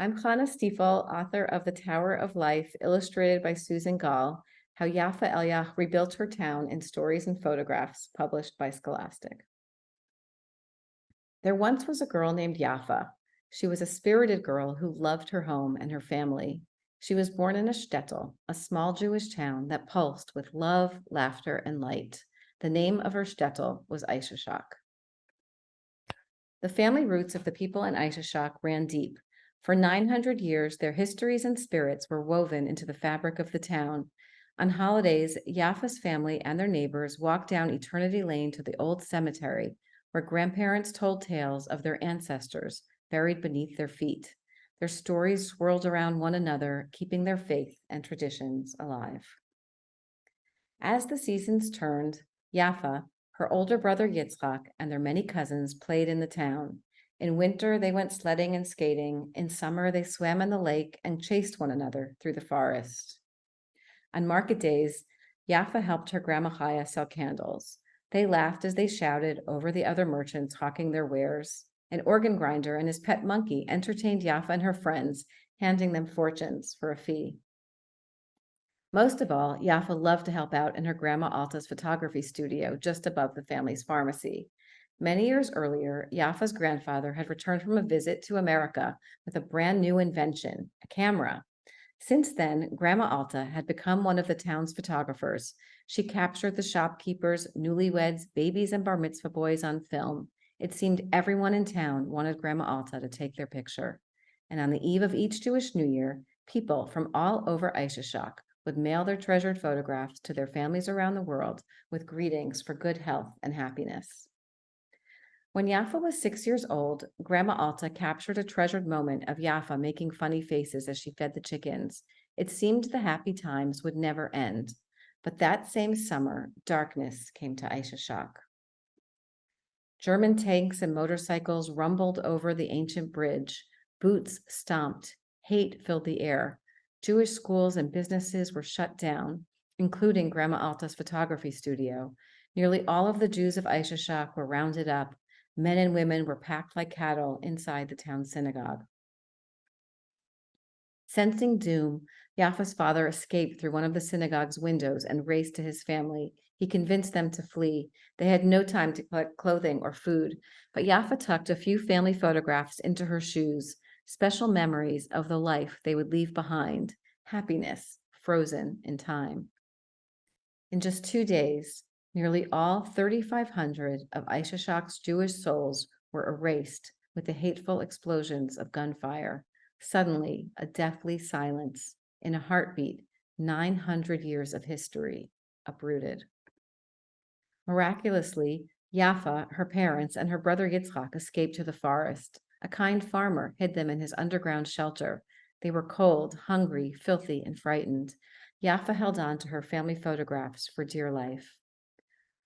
I'm Chana Stiefel, author of The Tower of Life, illustrated by Susan Gall, How Yafa Elyach Rebuilt Her Town in Stories and Photographs, published by Scholastic. There once was a girl named Yafa. She was a spirited girl who loved her home and her family. She was born in a shtetl, a small Jewish town that pulsed with love, laughter, and light. The name of her shtetl was Aishashak. The family roots of the people in Aishashak ran deep. For 900 years, their histories and spirits were woven into the fabric of the town. On holidays, Yafa's family and their neighbors walked down Eternity Lane to the old cemetery, where grandparents told tales of their ancestors buried beneath their feet. Their stories swirled around one another, keeping their faith and traditions alive. As the seasons turned, Yafa, her older brother Yitzchak, and their many cousins played in the town. In winter, they went sledding and skating. In summer, they swam in the lake and chased one another through the forest. On market days, Yafa helped her grandma Chaya sell candles. They laughed as they shouted over the other merchants hawking their wares. An organ grinder and his pet monkey entertained Yafa and her friends, handing them fortunes for a fee. Most of all, Yafa loved to help out in her grandma Alta's photography studio just above the family's pharmacy. Many years earlier, Yafa's grandfather had returned from a visit to America with a brand new invention, a camera. Since then, Grandma Alta had become one of the town's photographers. She captured the shopkeepers, newlyweds, babies, and bar mitzvah boys on film. It seemed everyone in town wanted Grandma Alta to take their picture. And on the eve of each Jewish New Year, people from all over Aishashak would mail their treasured photographs to their families around the world with greetings for good health and happiness. When Yafa was 6 years old, Grandma Alta captured a treasured moment of Yafa making funny faces as she fed the chickens. It seemed the happy times would never end. But that same summer, darkness came to Aishashak. German tanks and motorcycles rumbled over the ancient bridge. Boots stomped. Hate filled the air. Jewish schools and businesses were shut down, including Grandma Alta's photography studio. Nearly all of the Jews of Aishashak were rounded up. Men and women were packed like cattle inside the town synagogue. Sensing doom, Yafa's father escaped through one of the synagogue's windows and raced to his family. He convinced them to flee. They had no time to collect clothing or food, but Yafa tucked a few family photographs into her shoes, special memories of the life they would leave behind, happiness frozen in time. In just 2 days, nearly all 3,500 of Aishashak's Jewish souls were erased with the hateful explosions of gunfire. Suddenly, a deathly silence. In a heartbeat, 900 years of history uprooted. Miraculously, Yafa, her parents, and her brother Yitzchak escaped to the forest. A kind farmer hid them in his underground shelter. They were cold, hungry, filthy, and frightened. Yafa held on to her family photographs for dear life.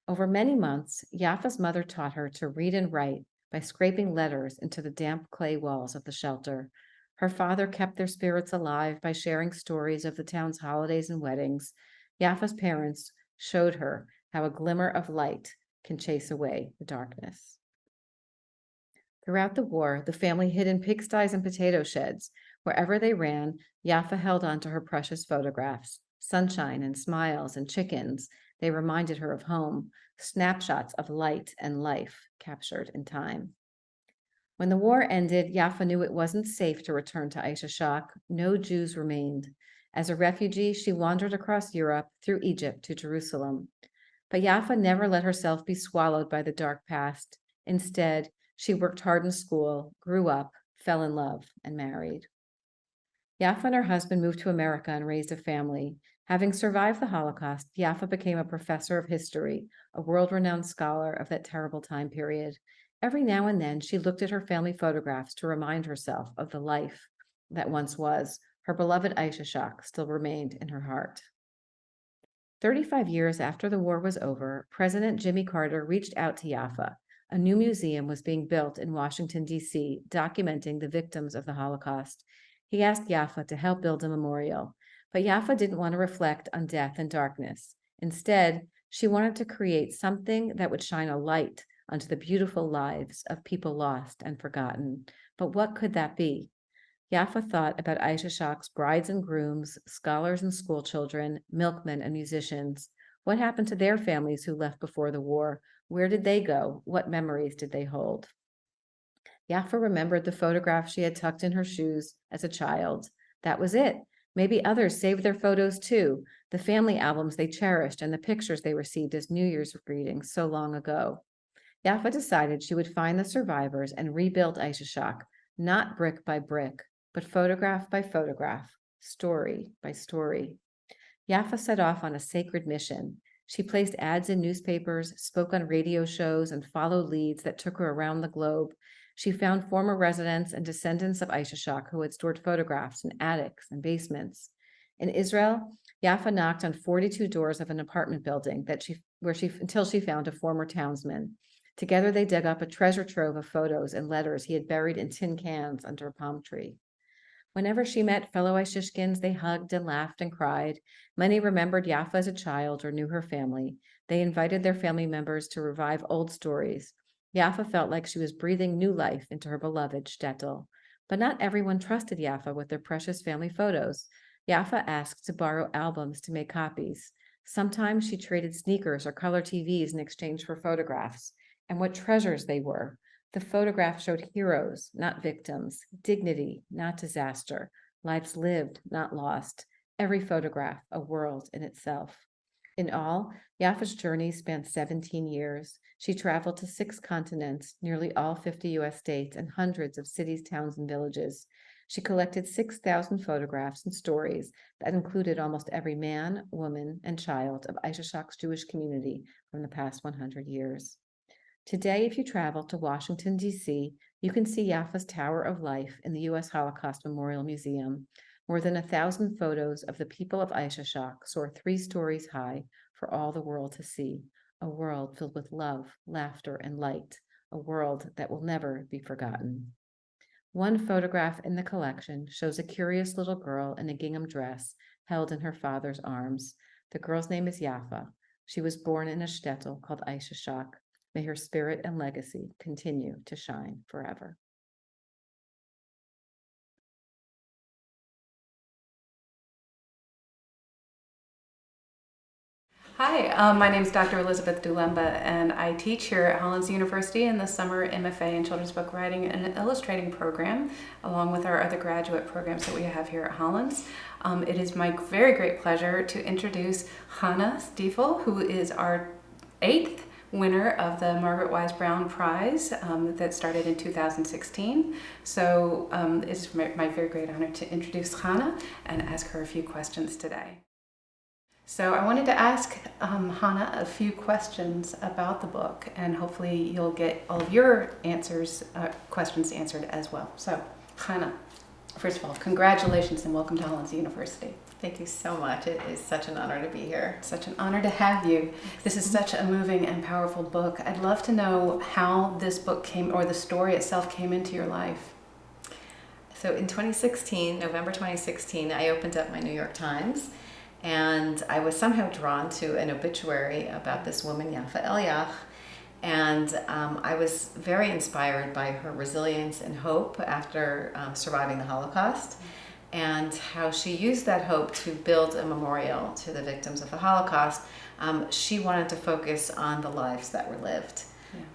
Over many months, Yafa's mother taught her to read and write by scraping letters into the damp clay walls of the shelter. Her father kept their spirits alive by sharing stories of the town's holidays and weddings. Yafa's parents showed her how a glimmer of light can chase away the darkness. Throughout the war, the family hid in pigsties and potato sheds. Wherever they ran, Yafa held on to her precious photographs. Sunshine and smiles and chickens, they reminded her of home, snapshots of light and life captured in time. When the war ended, Yafa knew it wasn't safe to return to Aishashak. No Jews remained. As a refugee, she wandered across Europe, through Egypt to Jerusalem. But Yafa never let herself be swallowed by the dark past. Instead, she worked hard in school, grew up, fell in love, and married. Yafa and her husband moved to America and raised a family. Having survived the Holocaust, Yafa became a professor of history, a world-renowned scholar of that terrible time period. Every now and then, she looked at her family photographs to remind herself of the life that once was. Her beloved Aishashak still remained in her heart. 35 years after the war was over, President Jimmy Carter reached out to Yafa. A new museum was being built in Washington, D.C., documenting the victims of the Holocaust. He asked Yafa to help build a memorial, but Yafa didn't want to reflect on death and darkness. Instead, she wanted to create something that would shine a light onto the beautiful lives of people lost and forgotten. But what could that be? Yaffa thought about Aisha Shak's brides and grooms, scholars and school children, milkmen and musicians. What happened to their families who left before the war? Where did they go? What memories did they hold? Yaffa remembered the photograph she had tucked in her shoes as a child. That was it. Maybe others saved their photos too, the family albums they cherished and the pictures they received as New Year's greetings so long ago. Yaffa decided she would find the survivors and rebuild Aisha Shak, not brick by brick, but photograph by photograph, story by story. Yaffa set off on a sacred mission. She placed ads in newspapers, spoke on radio shows, and followed leads that took her around the globe. She found former residents and descendants of Aisha Shak who had stored photographs in attics and basements. In Israel, Yaffa knocked on 42 doors of an apartment building until she found a former townsman. Together, they dug up a treasure trove of photos and letters he had buried in tin cans under a palm tree. Whenever she met fellow Aishishkins, they hugged and laughed and cried. Many remembered Yaffa as a child or knew her family. They invited their family members to revive old stories. Yaffa felt like she was breathing new life into her beloved shtetl. But not everyone trusted Yaffa with their precious family photos. Yaffa asked to borrow albums to make copies. Sometimes she traded sneakers or color TVs in exchange for photographs. And what treasures they were. The photograph showed heroes, not victims, dignity, not disaster, lives lived, not lost. Every photograph, a world in itself. In all, Yaffa's journey spanned 17 years. She traveled to 6 continents, nearly all 50 U.S. states, and hundreds of cities, towns, and villages. She collected 6,000 photographs and stories that included almost every man, woman, and child of Aisha Shak's Jewish community from the past 100 years. Today, if you travel to Washington, D.C., you can see Yaffa's Tower of Life in the U.S. Holocaust Memorial Museum. More than 1,000 photos of the people of Aisha Shak soar 3 stories high for all the world to see. A world filled with love, laughter, and light. A world that will never be forgotten. One photograph in the collection shows a curious little girl in a gingham dress held in her father's arms. The girl's name is Yaffa. She was born in a shtetl called Aisha Shak. May her spirit and legacy continue to shine forever. Hi, my name is Dr. Elizabeth Dulemba, and I teach here at Hollins University in the summer MFA in Children's Book Writing and Illustrating program, along with our other graduate programs that we have here at Hollins. It is my very great pleasure to introduce Chana Stiefel, who is our 8th winner of the Margaret Wise Brown Prize that started in 2016. So it's my very great honor to introduce Chana and ask her a few questions today. So I wanted to ask Chana a few questions about the book, and hopefully you'll get all of your questions answered as well. So Chana, first of all, congratulations and welcome to Hollins University. Thank you so much. It is such an honor to be here. Such an honor to have you. This is such a moving and powerful book. I'd love to know how this book came, or the story itself came into your life. So in 2016, November 2016, I opened up my New York Times, and I was somehow drawn to an obituary about this woman, Yaffa Eliach, and I was very inspired by her resilience and hope after surviving the Holocaust, and how she used that hope to build a memorial to the victims of the Holocaust. She wanted to focus on the lives that were lived.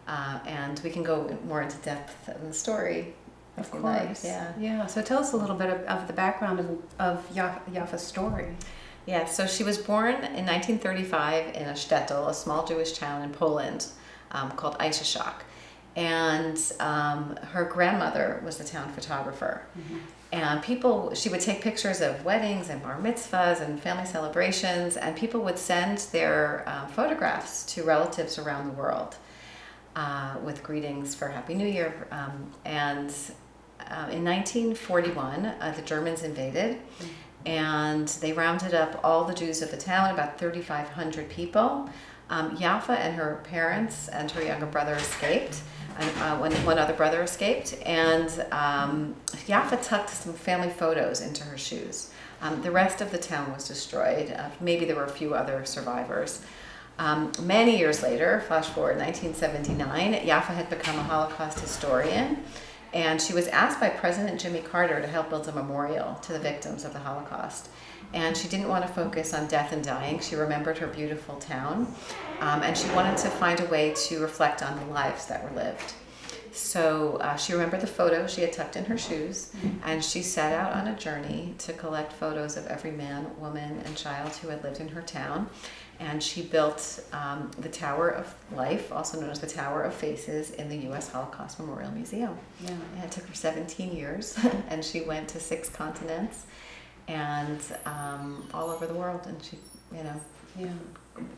Yeah. And we can go more into depth in the story. Of course. Yeah. So tell us a little bit of the background of Yaffa's story. Yeah, so she was born in 1935 in a shtetl, a small Jewish town in Poland called Aisha Shak. And her grandmother was the town photographer. Mm-hmm. And she would take pictures of weddings and bar mitzvahs and family celebrations, and people would send their photographs to relatives around the world with greetings for Happy New Year. And in 1941, the Germans invaded, and they rounded up all the Jews of the town, about 3,500 people. Yaffa and her parents and her younger brother escaped. One other brother escaped, and Yaffa tucked some family photos into her shoes. The rest of the town was destroyed. Maybe there were a few other survivors. Many years later, flash forward 1979, Yaffa had become a Holocaust historian, And she was asked by President Jimmy Carter to help build a memorial to the victims of the Holocaust. And she didn't want to focus on death and dying. She remembered her beautiful town. And she wanted to find a way to reflect on the lives that were lived. So she remembered the photo she had tucked in her shoes, and she set out on a journey to collect photos of every man, woman, and child who had lived in her town. And she built the Tower of Life, also known as the Tower of Faces, in the U.S. Holocaust Memorial Museum. Yeah. And it took her 17 years, and she went to 6 continents and all over the world, and she, Yeah.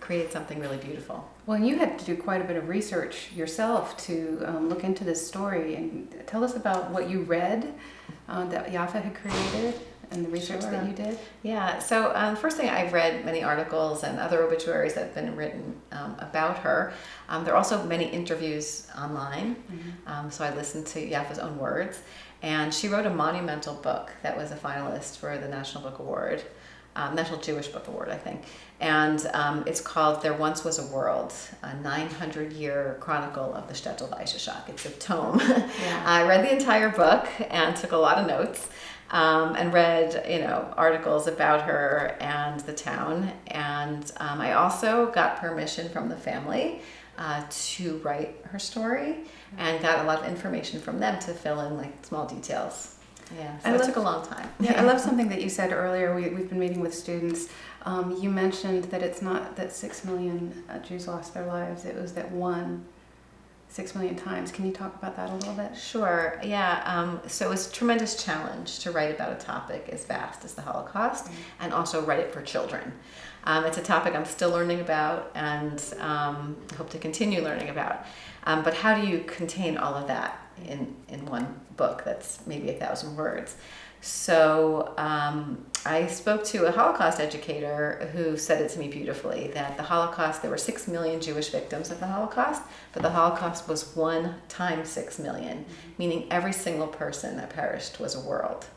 created something really beautiful. Well, and you had to do quite a bit of research yourself to look into this story, and tell us about what you read that Yafa had created and the research that you did. Yeah, so the first thing, I've read many articles and other obituaries that have been written about her. There are also many interviews online, so I listened to Yafa's own words. And she wrote a monumental book that was a finalist for the National Book Award, National Jewish Book Award, I think. And it's called There Once Was a World, a 900-year chronicle of the Shtetl of Aishashak. It's a tome. Yeah. I read the entire book and took a lot of notes. And read, articles about her and the town. And I also got permission from the family to write her story, and got a lot of information from them to fill in like small details. Yeah, so it took a long time. Yeah, I love something that you said earlier. We've been meeting with students. You mentioned that it's not that 6 million Jews lost their lives. It was that 6 million times. Can you talk about that a little bit? Sure, yeah. So it was a tremendous challenge to write about a topic as vast as the Holocaust, and also write it for children. It's a topic I'm still learning about, and hope to continue learning about. But how do you contain all of that in one book that's maybe 1,000 words? So I spoke to a Holocaust educator who said it to me beautifully, that the Holocaust, there were 6 million Jewish victims of the Holocaust, but the Holocaust was 1 times 6 million, meaning every single person that perished was a world.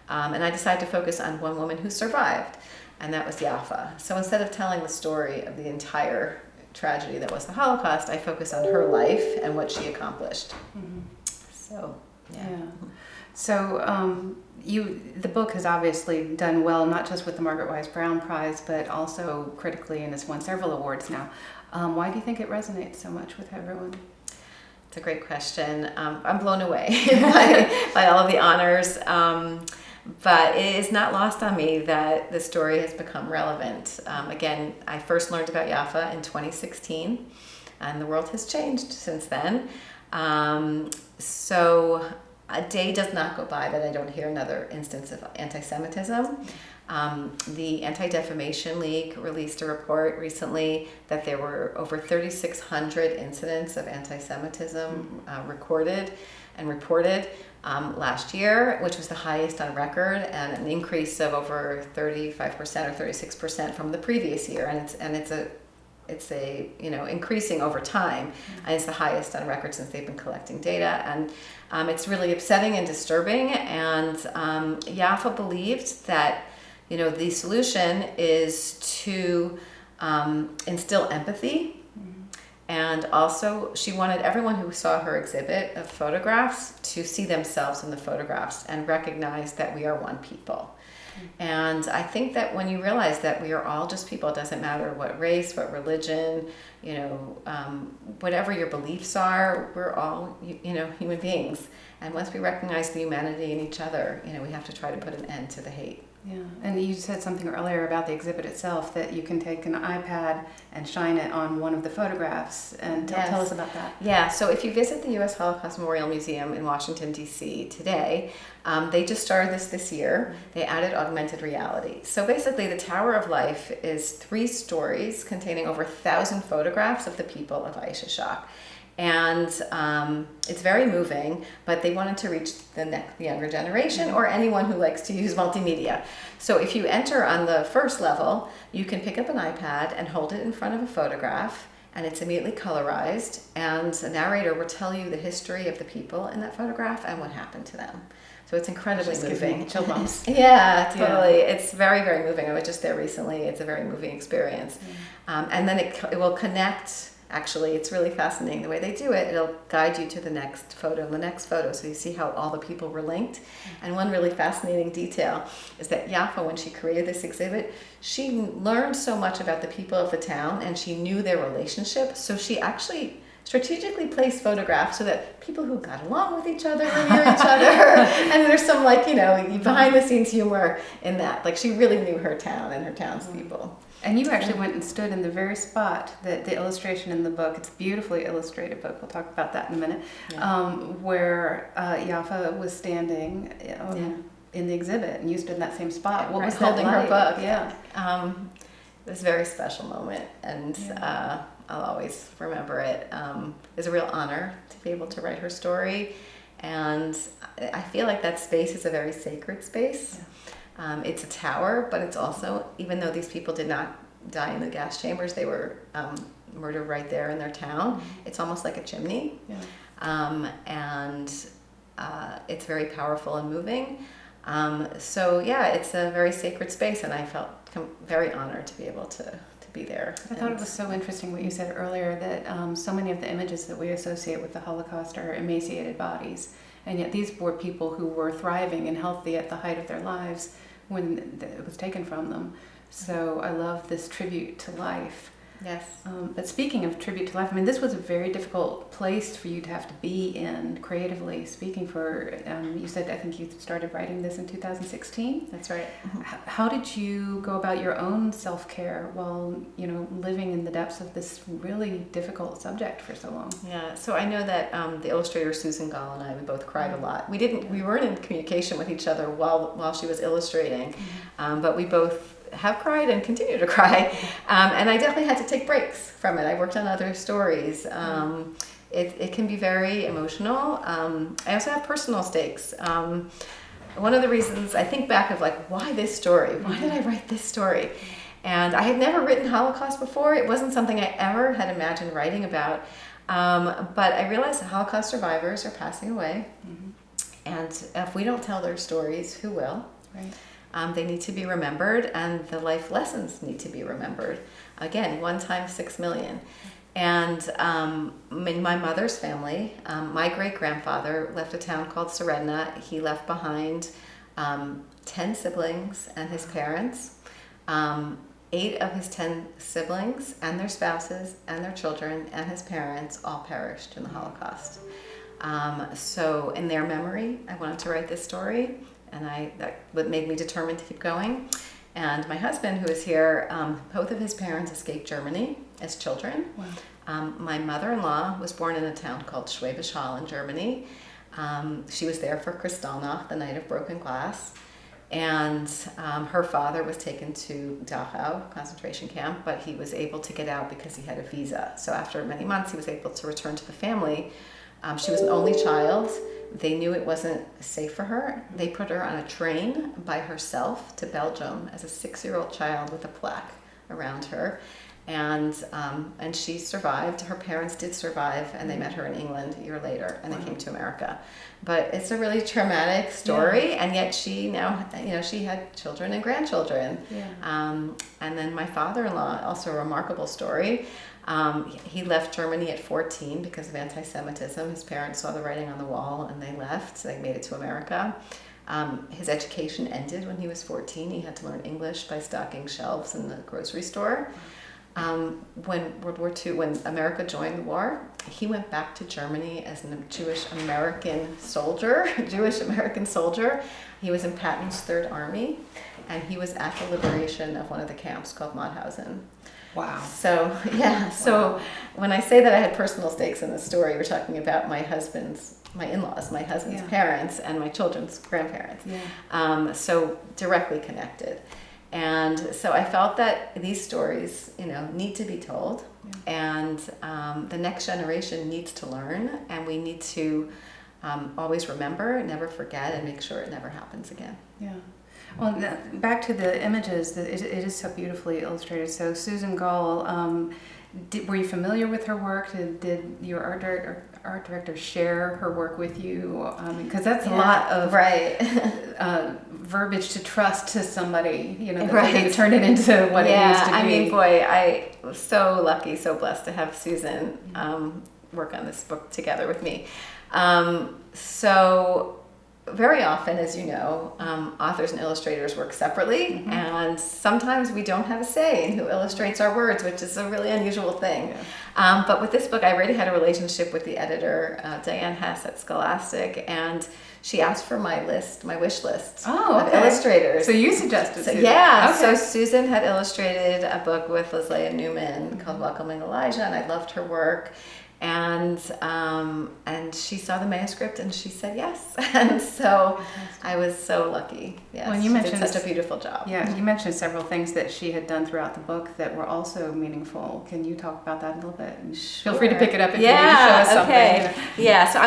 And I decided to focus on one woman who survived, and that was Yafa. So instead of telling the story of the entire tragedy that was the Holocaust, I focused on her life and what she accomplished. So, yeah. So the book has obviously done well, not just with the Margaret Wise Brown Prize, but also critically, and has won several awards now. Why do you think it resonates so much with everyone? It's a great question. I'm blown away by all of the honors. But it is not lost on me that the story has become relevant. Again, I first learned about Yafa in 2016, and the world has changed since then. So a day does not go by that I don't hear another instance of anti-Semitism. The Anti-Defamation League released a report recently that there were over 3,600 incidents of anti-Semitism recorded and reported last year, which was the highest on record, and an increase of over 35% or 36% from the previous year. And it's increasing over time, and it's the highest on record since they've been collecting data. And it's really upsetting and disturbing. And Yafa believed that the solution is to instill empathy. And also, she wanted everyone who saw her exhibit of photographs to see themselves in the photographs and recognize that we are one people. And I think that when you realize that we are all just people, it doesn't matter what race, what religion, whatever your beliefs are, we're all, human beings. And once we recognize the humanity in each other, we have to try to put an end to the hate. Yeah, and you said something earlier about the exhibit itself, that you can take an iPad and shine it on one of the photographs, and tell us about that. Yeah, so if you visit the U.S. Holocaust Memorial Museum in Washington, D.C. today, they just started this year. They added augmented reality. So basically, the Tower of Life is 3 stories containing over 1,000 photographs of the people of Aishashak. And it's very moving, but they wanted to reach the younger generation, or anyone who likes to use multimedia. So if you enter on the first level, you can pick up an iPad and hold it in front of a photograph, and it's immediately colorized, and a narrator will tell you the history of the people in that photograph and what happened to them. So it's incredibly moving. Chill bumps. Yeah, totally. Yeah. It's very, very moving. I was just there recently. It's a very moving experience. And then it will connect Actually, it's really fascinating the way they do it. It'll guide you to the next photo and the next photo, so you see how all the people were linked. And one really fascinating detail is that Yaffa, when she created this exhibit, she learned so much about the people of the town, and she knew their relationship. So she actually strategically placed photographs so that people who got along with each other were near each other. And there's some, like, you know, behind the scenes humor in that. Like, she really knew her town and her townspeople. And you actually went and stood in the very spot that the illustration in the book, it's a beautifully illustrated book, we'll talk about that in a minute, where Yaffa was standing in the exhit, and you stood in that same spot. What was that holding her like? book? Yeah. It was a very special moment, and I'll always remember it. It was a real honor to be able to write her story, and I feel like that space is a very sacred space. Yeah. It's a tower, but it's also, even though these people did not die in the gas chambers, they were murdered right there in their town. It's almost like a chimney. Yeah. And it's very powerful and moving. So yeah, it's a very sacred space, and I felt very honored to be able to be there. I thought it was so interesting what you said earlier, that so many of the images that we associate with the Holocaust are emaciated bodies, and yet these were people who were thriving and healthy at the height of their lives when it was taken from them. So I love this tribute to life. Yes. But speaking of tribute to life, I mean, this was a very difficult place for you to have to be in, creatively speaking. For you said, I think you started writing this in 2016. That's right. How did you go about your own self-care while, you know, living in the depths of this really difficult subject for so long? Yeah. So I know that the illustrator Susan Gall and I, we both cried a lot. We weren't in communication with each other while she was illustrating, but we both have cried and continue to cry, and I definitely had to take breaks from it. I worked on other stories. It can be very emotional. I also have personal stakes. One of the reasons I think back of, like, why this story? Why did I write this story? And I had never written Holocaust before. It wasn't something I ever had imagined writing about. But I realized that Holocaust survivors are passing away, and if we don't tell their stories, who will? Right. They need to be remembered, and the life lessons need to be remembered. Again, 1 times 6 million. And in my mother's family, my great-grandfather left a town called Seredna. He left behind 10 siblings and his parents. 8 of his 10 siblings and their spouses and their children and his parents all perished in the Holocaust. So in their memory, I wanted to write this story. And that made me determined to keep going. And my husband, who is here, both of his parents escaped Germany as children. Wow. My mother-in-law was born in a town called Schwäbisch Hall in Germany. She was there for Kristallnacht, the night of broken glass. And her father was taken to Dachau concentration camp, but he was able to get out because he had a visa. So after many months, he was able to return to the family. She was an only child. They knew it wasn't safe for her. They put her on a train by herself to Belgium as a 6-year-old child with a plaque around her. And she survived. Her parents did survive, and they met her in England a year later, and they came to America. But it's a really traumatic story, and yet she now, you know, she had children and grandchildren. Yeah. And then my father-in-law, also a remarkable story. He left Germany at 14 because of anti-Semitism. His parents saw the writing on the wall and they left. So they made it to America. His education ended when he was 14. He had to learn English by stocking shelves in the grocery store. When World War II, when America joined the war, he went back to Germany as a Jewish-American soldier. He was in Patton's Third Army, and he was at the liberation of one of the camps called Mauthausen. Wow. So, yeah. So when I say that I had personal stakes in the story, we're talking about my in-laws, my husband's parents, and my children's grandparents. Yeah. So directly connected. And so I felt that these stories, you know, need to be told, and the next generation needs to learn, and we need to always remember, never forget, and make sure it never happens again. Yeah. Well, back to the images, it is so beautifully illustrated. So Susan Gall, were you familiar with her work? Did your art director share her work with you? Because that's a lot of verbiage to trust to somebody, you know, that Right. they're going to turn it into what it needs to be. I mean, boy, I was so lucky, so blessed to have Susan work on this book together with me. So very often, as you know, authors and illustrators work separately, and sometimes we don't have a say in who illustrates our words, which is a really unusual thing. Yeah. But with this book, I already had a relationship with the editor, Diane Hess at Scholastic, and she asked for my wish list of illustrators. So you suggested So, Susan. yeah, Okay. so Susan had illustrated a book with Leslie Newman called Welcoming Elijah, and I loved her work. And she saw the manuscript and she said yes. And so I was so lucky. Yes, Well, and you she mentioned did such a beautiful job. Yeah, you mentioned several things that she had done throughout the book that were also meaningful. Can you talk about that a little bit? And feel free to pick it up if you need to show us something. Okay. Yeah, so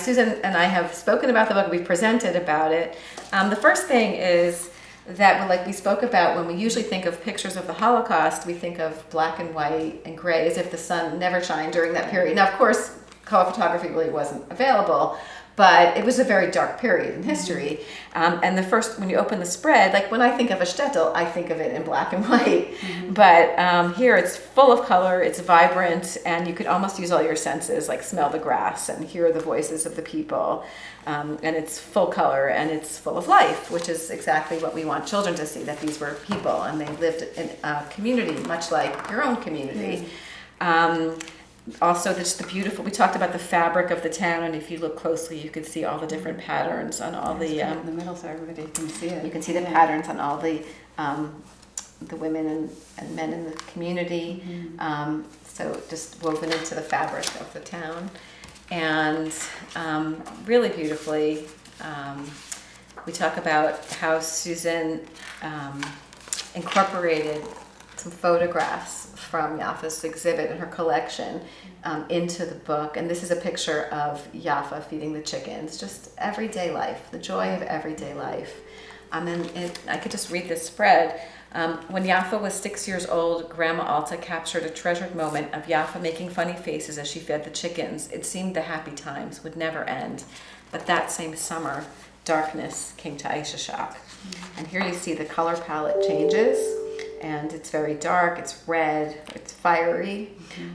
Susan and I have spoken about the book. We've presented about it. The first thing is that, like we spoke about, when we usually think of pictures of the Holocaust, we think of black and white and gray, as if the sun never shined during that period. Now, of course, color photography really wasn't available, but it was a very dark period in history. And when you open the spread, like when I think of a shtetl, I think of it in black and white. But here it's full of color, it's vibrant, and you could almost use all your senses, like smell the grass and hear the voices of the people. And it's full color and it's full of life, which is exactly what we want children to see, that these were people and they lived in a community much like your own community. Also, just the beautiful, we talked about the fabric of the town, and if you look closely, you can see all the different patterns on all the, in the middle so everybody can see it. you can see the patterns on all the women and men in the community. So just woven into the fabric of the town. And really beautifully, we talk about how Susan incorporated some photographs from Yaffa's exhibit in her collection into the book. And this is a picture of Yaffa feeding the chickens, just everyday life, the joy of everyday life. And I could just read this spread. When Yaffa was 6 years old, Grandma Alta captured a treasured moment of Yaffa making funny faces as she fed the chickens. It seemed the happy times would never end. But that same summer, darkness came to Aisha Shock. And here you see the color palette changes, and it's very dark, it's red, it's fiery.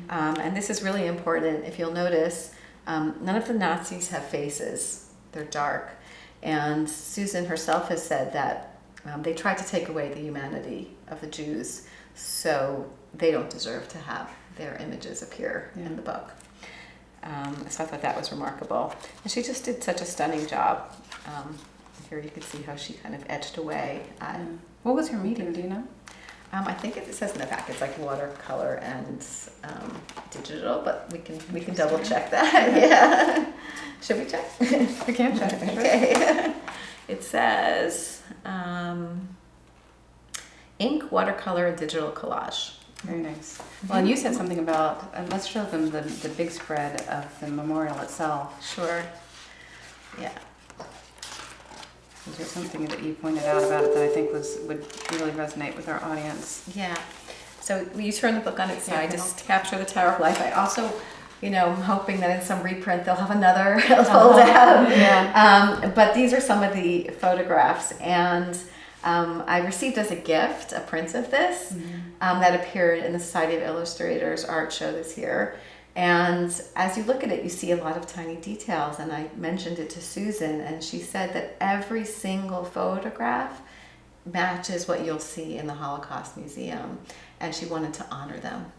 And this is really important. If you'll notice, none of the Nazis have faces. They're dark. And Susan herself has said that they tried to take away the humanity of the Jews, so they don't deserve to have their images appear in the book. So I thought that was remarkable. And she just did such a stunning job. Here you can see how she kind of etched away. What was her medium, do you know? I think it says in the back it's like watercolor and digital, but we can double check that. Yeah. Should we check? We can check. Okay. It says ink, watercolor, and digital collage. Very nice. Well, and you said something about, let's show them the big spread of the memorial itself. Sure. Yeah. Is there something that you pointed out about it that I think would really resonate with our audience? Yeah. So when you turn the book on its Yeah, side, just capture the Tower of Life. I also, I'm hoping that in some reprint they'll have another fold out. Yeah. But these are some of the photographs, and I received as a gift a print of this that appeared in the Society of Illustrators art show this year. And as you look at it, you see a lot of tiny details. And I mentioned it to Susan, and she said that every single photograph matches what you'll see in the Holocaust Museum. And she wanted to honor them,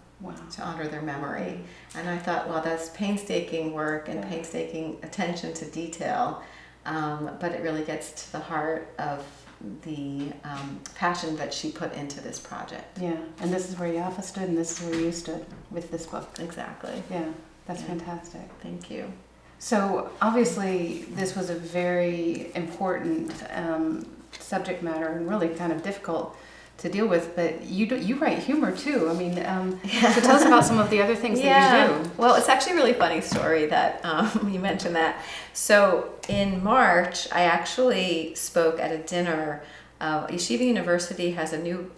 to honor their memory. And I thought, well, that's painstaking work and painstaking attention to detail. But it really gets to the heart of the passion that she put into this project. Yeah, and this is where Yaffa stood, and this is where you stood with this book. Exactly. Yeah, that's fantastic. Thank you. So obviously this was a very important subject matter and really kind of difficult to deal with, but you write humor too. I mean, so tell us about some of the other things that you do. Well, it's actually a really funny story that you mentioned that. So in March, I actually spoke at a dinner. Yeshiva University has a new,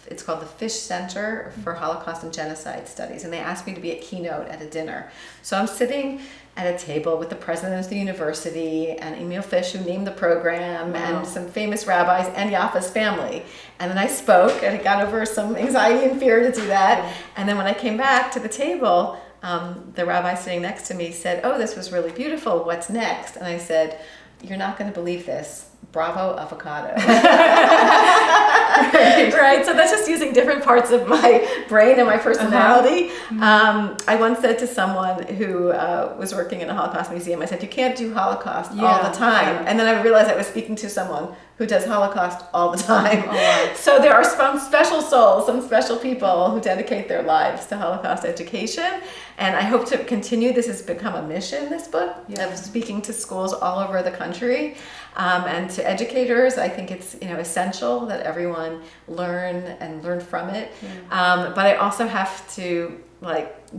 it's called the Fish Center for Holocaust and Genocide Studies, and they asked me to be a keynote at a dinner. So I'm sitting at a table with the president of the university and Emil Fish, who named the program, Wow. and some famous rabbis and Yaffa's family. And then I spoke, and I got over some anxiety and fear to do that. And then when I came back to the table, the rabbi sitting next to me said, "Oh, this was really beautiful. What's next?" And I said, "You're not going to believe this. Bravo, avocado." Right. So that's just using different parts of my brain and my personality. I once said to someone who was working in a Holocaust museum, I said, "You can't do Holocaust all the time." And then I realized I was speaking to someone who does Holocaust all the time. Oh, wow. So there are some special souls, some special people who dedicate their lives to Holocaust education. And I hope to continue. This has become a mission, this book, of speaking to schools all over the country. And to educators, I think it's essential that everyone learn from it. But I also have to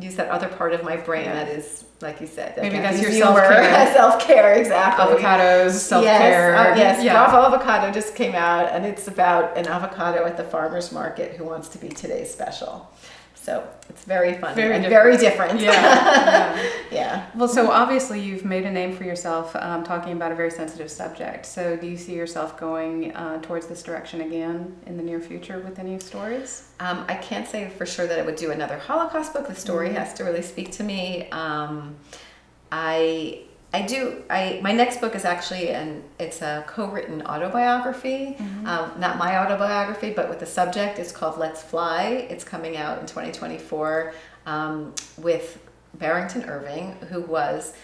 use that other part of my brain that is, like you said, Maybe that's your humor, self-care. Self-care, exactly. Avocados, self-care. Yes, Yeah. Bravo Avocado just came out, and it's about an avocado at the farmer's market who wants to be today's special. So it's very funny and very different. Yeah. Well, so obviously you've made a name for yourself talking about a very sensitive subject. So do you see yourself going towards this direction again in the near future with any stories? I can't say for sure that I would do another Holocaust book. The story has to really speak to me. My next book is actually it's a co-written autobiography, not my autobiography, but with the subject. It's called Let's Fly. It's coming out in 2024 with Barrington Irving, who was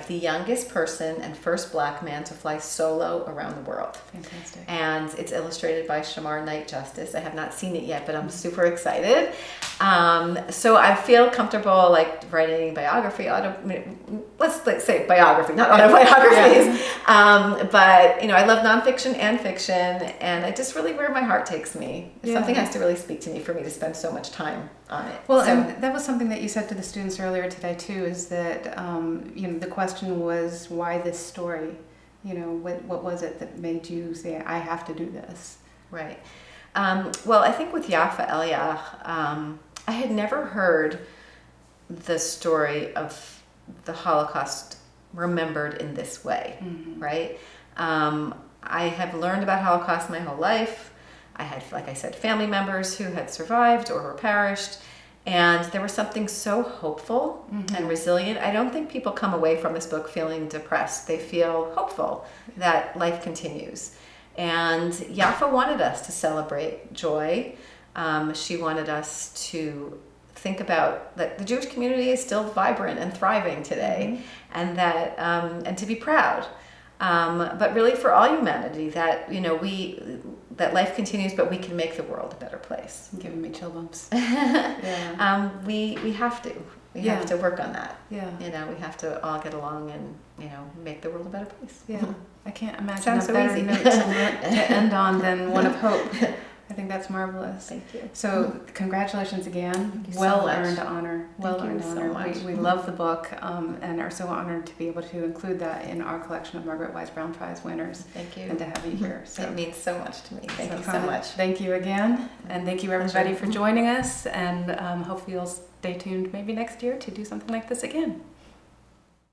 the youngest person and first Black man to fly solo around the world. Fantastic. And it's illustrated by Shamar Knight Justice. I have not seen it yet, but I'm super excited. So I feel comfortable writing biography, let's say biography, not autobiographies. But I love nonfiction and fiction, and I just really where my heart takes me. Something has to really speak to me for me to spend so much time on it. Well, and that was something that you said to the students earlier today too, is that the question was, why this story? What was it that made you say, I have to do this? Right. Well, I think with Yaffa Eliach, I had never heard the story of the Holocaust remembered in this way, right? I have learned about Holocaust my whole life. I had, like I said, family members who had survived or were perished. And there was something so hopeful and resilient. I don't think people come away from this book feeling depressed. They feel hopeful that life continues. And Yaffa wanted us to celebrate joy. She wanted us to think about that the Jewish community is still vibrant and thriving today, and that and to be proud. But really for all humanity, that that life continues, but we can make the world a better place. Giving me chill bumps. We have to. We have to work on that. Yeah. We have to all get along and make the world a better place. Yeah. I can't imagine Sounds a so better easy. note to end on than one of hope. I think that's marvelous. Thank you. So congratulations again. Thank you so Well-earned much. honor. Thank Well-earned you so honor. much. We love the book and are so honored to be able to include that in our collection of Margaret Wise Brown Prize winners. Thank you. And to have you here. So It means so much to me. Thank you so Chana, much. Thank you again. And thank you everybody Pleasure. for joining us. And hopefully you'll stay tuned maybe next year to do something like this again.